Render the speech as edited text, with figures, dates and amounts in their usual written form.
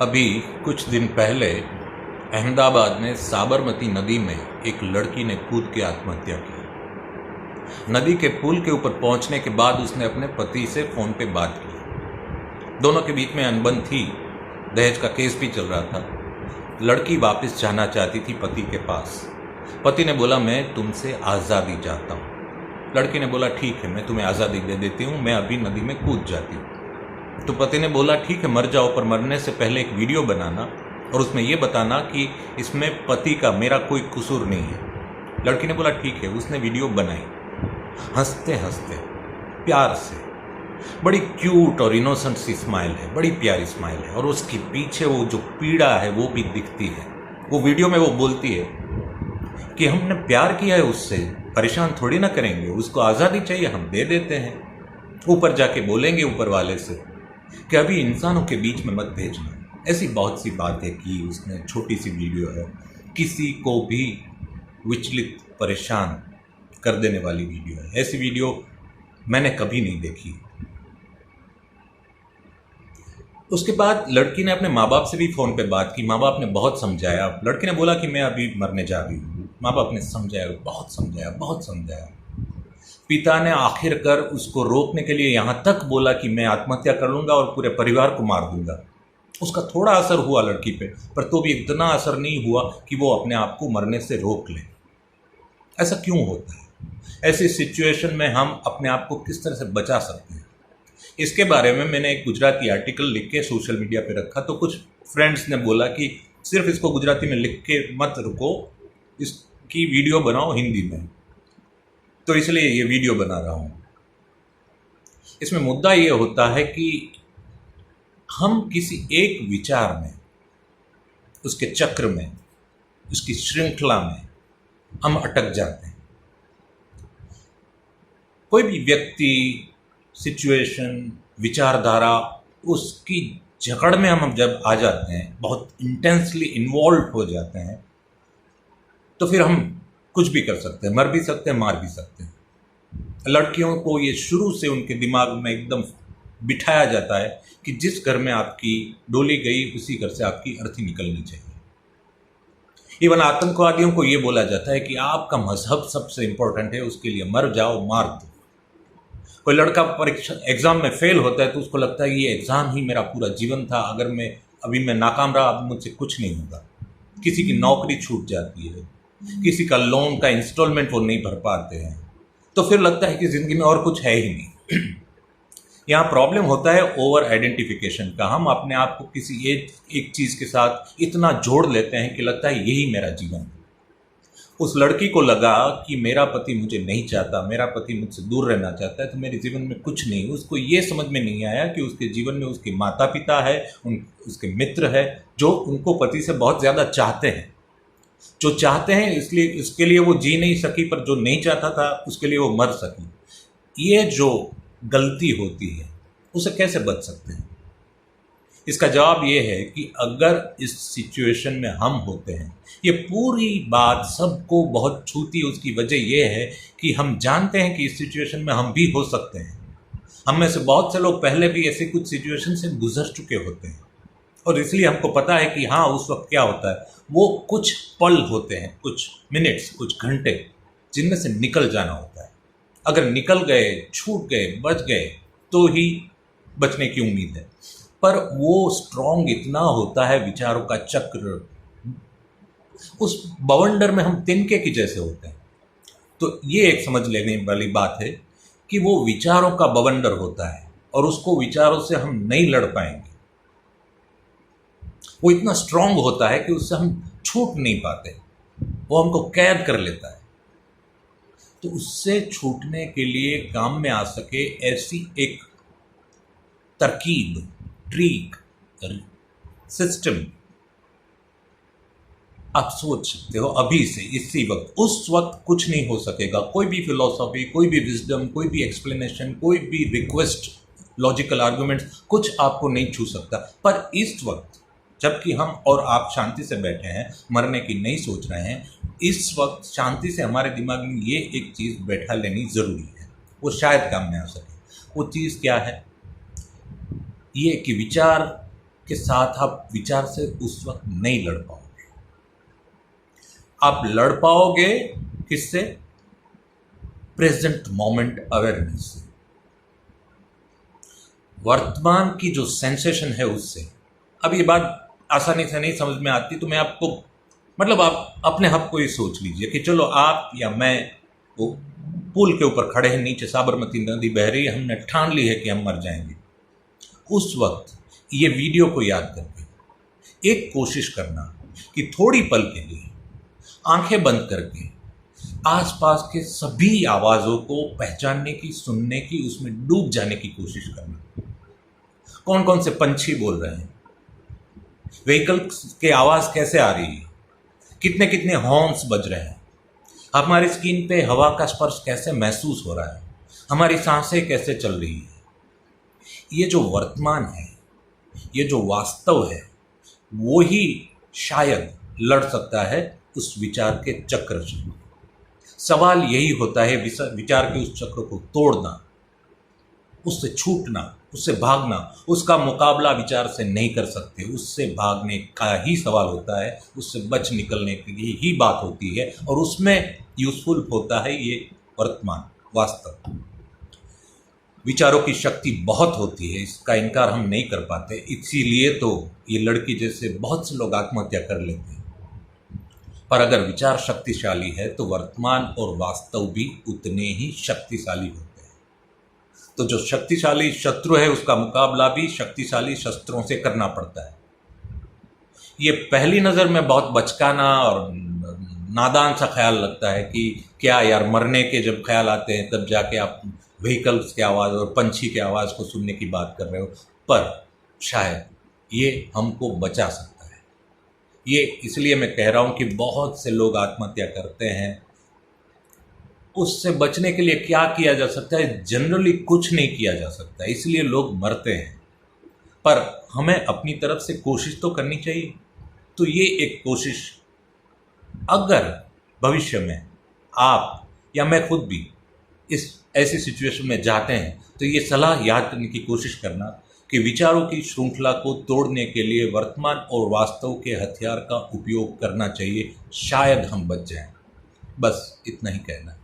अभी कुछ दिन पहले अहमदाबाद में साबरमती नदी में एक लड़की ने कूद के आत्महत्या की। नदी के पुल के ऊपर पहुंचने के बाद उसने अपने पति से फ़ोन पे बात की। दोनों के बीच में अनबन थी, दहेज का केस भी चल रहा था। लड़की वापस जाना चाहती थी पति के पास। पति ने बोला, मैं तुमसे आज़ादी चाहता हूँ। लड़की ने बोला, ठीक है, मैं तुम्हें आज़ादी दे देती हूँ, मैं अभी नदी में कूद जाती हूँ। तो पति ने बोला, ठीक है, मर जाओ, पर मरने से पहले एक वीडियो बनाना और उसमें यह बताना कि इसमें पति का मेरा कोई कसूर नहीं है। लड़की ने बोला, ठीक है। उसने वीडियो बनाई, हंसते हंसते, प्यार से। बड़ी क्यूट और इनोसेंट सी स्माइल है, बड़ी प्यारी स्माइल है, और उसके पीछे वो जो पीड़ा है वो भी दिखती है। वो वीडियो में वो बोलती है कि हमने प्यार किया है उससे, परेशान थोड़ी ना करेंगे, उसको आज़ादी चाहिए, हम दे देते हैं। ऊपर जाके बोलेंगे ऊपर वाले से कि अभी इंसानों के बीच में मत भेजना। ऐसी बहुत सी बातें की उसने। छोटी सी वीडियो है, किसी को भी विचलित, परेशान कर देने वाली वीडियो है। ऐसी वीडियो मैंने कभी नहीं देखी। उसके बाद लड़की ने अपने माँ बाप से भी फ़ोन पे बात की। माँ बाप ने बहुत समझाया। लड़की ने बोला कि मैं अभी मरने जा रही हूँ। माँ बाप ने समझाया, बहुत समझाया, बहुत समझाया। पिता ने आखिरकार उसको रोकने के लिए यहाँ तक बोला कि मैं आत्महत्या कर लूँगा और पूरे परिवार को मार दूंगा। उसका थोड़ा असर हुआ लड़की पे, पर तो भी इतना असर नहीं हुआ कि वो अपने आप को मरने से रोक ले। ऐसा क्यों होता है? ऐसी सिचुएशन में हम अपने आप को किस तरह से बचा सकते हैं, इसके बारे में मैंने एक गुजराती आर्टिकल लिख के सोशल मीडिया पे रखा। तो कुछ फ्रेंड्स ने बोला कि सिर्फ इसको गुजराती में लिख के मत रुको, इसकी वीडियो बनाओ हिंदी में। तो इसलिए ये वीडियो बना रहा हूँ। इसमें मुद्दा ये होता है कि हम किसी एक विचार में, उसके चक्र में, उसकी श्रृंखला में हम अटक जाते हैं। कोई भी व्यक्ति, सिचुएशन, विचारधारा, उसकी जकड़ में हम जब आ जाते हैं, बहुत इंटेंसली इन्वॉल्व हो जाते हैं, तो फिर हम कुछ भी कर सकते हैं, मर भी सकते हैं, मार भी सकते हैं। लड़कियों को ये शुरू से उनके दिमाग में एकदम बिठाया जाता है कि जिस घर में आपकी डोली गई उसी घर से आपकी अर्थी निकलनी चाहिए। इवन आतंकवादियों को ये बोला जाता है कि आपका मजहब सबसे इंपॉर्टेंट है, उसके लिए मर जाओ, मार दो। कोई लड़का परीक्षा एग्ज़ाम में फेल होता है तो उसको लगता है ये एग्ज़ाम ही मेरा पूरा जीवन था, अगर मैं नाकाम रहा, अब मुझसे कुछ नहीं होगा। किसी की नौकरी छूट जाती है, किसी का लोन का इंस्टॉलमेंट वो नहीं भर पाते हैं, तो फिर लगता है कि ज़िंदगी में और कुछ है ही नहीं। यहाँ प्रॉब्लम होता है ओवर आइडेंटिफिकेशन का। हम अपने आप को किसी एक चीज़ के साथ इतना जोड़ लेते हैं कि लगता है यही मेरा जीवन है। उस लड़की को लगा कि मेरा पति मुझे नहीं चाहता, मेरा पति मुझसे दूर रहना चाहता है, तो मेरे जीवन में कुछ नहीं। उसको ये समझ में नहीं आया कि उसके जीवन में उसके माता पिता है, उसके मित्र है, जो उनको पति से बहुत ज़्यादा चाहते हैं। जो चाहते हैं इसलिए इसके लिए वो जी नहीं सकी, पर जो नहीं चाहता था उसके लिए वो मर सकी। ये जो गलती होती है, उसे कैसे बच सकते हैं? इसका जवाब ये है कि अगर इस सिचुएशन में हम होते हैं, ये पूरी बात सबको बहुत छूती है। उसकी वजह यह है कि हम जानते हैं कि इस सिचुएशन में हम भी हो सकते हैं। हम में से बहुत से लोग पहले भी ऐसे कुछ सिचुएशन से गुजर चुके होते हैं, और इसलिए हमको पता है कि हाँ, उस वक्त क्या होता है। वो कुछ पल होते हैं, कुछ मिनट्स, कुछ घंटे, जिनमें से निकल जाना होता है। अगर निकल गए, छूट गए, बच गए, तो ही बचने की उम्मीद है। पर वो स्ट्रॉन्ग इतना होता है, विचारों का चक्र, उस बवंडर में हम तिनके की जैसे होते हैं। तो ये एक समझ लेने वाली बात है कि वो विचारों का बवंडर होता है, और उसको विचारों से हम नहीं लड़ पाएंगे। वो इतना स्ट्रांग होता है कि उससे हम छूट नहीं पाते, वो हमको कैद कर लेता है। तो उससे छूटने के लिए काम में आ सके ऐसी एक तरकीब, ट्रिक, सिस्टम आप सोच सकते हो अभी से, इसी वक्त। उस वक्त कुछ नहीं हो सकेगा। कोई भी फिलॉसफी, कोई भी विजडम, कोई भी एक्सप्लेनेशन, कोई भी रिक्वेस्ट, लॉजिकल आर्गुमेंट्स, कुछ आपको नहीं छू सकता। पर इस वक्त जबकि हम और आप शांति से बैठे हैं, मरने की नहीं सोच रहे हैं, इस वक्त शांति से हमारे दिमाग में ये एक चीज़ बैठा लेनी ज़रूरी है, वो शायद काम में आ सके। वो चीज़ क्या है? ये कि विचार के साथ आप विचार से उस वक्त नहीं लड़ पाओगे। आप लड़ पाओगे किससे? प्रेजेंट मोमेंट अवेयरनेस से, वर्तमान की जो सेंसेशन है उससे। अब ये बात आसानी से नहीं समझ में आती, तो मैं आपको मतलब आप अपने हक को ही सोच लीजिए कि चलो आप या मैं वो पुल के ऊपर खड़े हैं, नीचे साबरमती नदी बह रही है, हमने ठान ली है कि हम मर जाएंगे। उस वक्त ये वीडियो को याद करके एक कोशिश करना कि थोड़ी पल के लिए आंखें बंद करके आसपास के सभी आवाज़ों को पहचानने की, सुनने की, उसमें डूब जाने की कोशिश करना। कौन कौन से पंछी बोल रहे हैं, व्हीकल के आवाज़ कैसे आ रही है, कितने कितने हॉर्न्स बज रहे हैं, हमारी स्किन पे हवा का स्पर्श कैसे महसूस हो रहा है, हमारी सांसें कैसे चल रही है। ये जो वर्तमान है, ये जो वास्तव है, वो ही शायद लड़ सकता है उस विचार के चक्र से। सवाल यही होता है विचार के उस चक्र को तोड़ना, उससे छूटना, उससे भागना। उसका मुकाबला विचार से नहीं कर सकते, उससे भागने का ही सवाल होता है, उससे बच निकलने की ही बात होती है, और उसमें यूजफुल होता है ये वर्तमान, वास्तव। विचारों की शक्ति बहुत होती है, इसका इनकार हम नहीं कर पाते। इसीलिए तो ये लड़की जैसे बहुत से लोग आत्महत्या कर लेते हैं। पर अगर विचार शक्तिशाली है तो वर्तमान और वास्तव भी उतने ही शक्तिशाली होते हैं। तो जो शक्तिशाली शत्रु है उसका मुकाबला भी शक्तिशाली शस्त्रों से करना पड़ता है। ये पहली नज़र में बहुत बचकाना और नादान सा ख्याल लगता है कि क्या यार, मरने के जब ख्याल आते हैं तब जाके आप व्हीकल्स की आवाज़ और पंछी की आवाज़ को सुनने की बात कर रहे हो। पर शायद ये हमको बचा सकता है। ये इसलिए मैं कह रहा हूँ कि बहुत से लोग आत्महत्या करते हैं। उससे बचने के लिए क्या किया जा सकता है? जनरली कुछ नहीं किया जा सकता, इसलिए लोग मरते हैं। पर हमें अपनी तरफ से कोशिश तो करनी चाहिए। तो ये एक कोशिश, अगर भविष्य में आप या मैं खुद भी इस ऐसी सिचुएशन में जाते हैं, तो ये सलाह याद करने की कोशिश करना कि विचारों की श्रृंखला को तोड़ने के लिए वर्तमान और वास्तव के हथियार का उपयोग करना चाहिए। शायद हम बच जाएं। बस इतना ही कहना है।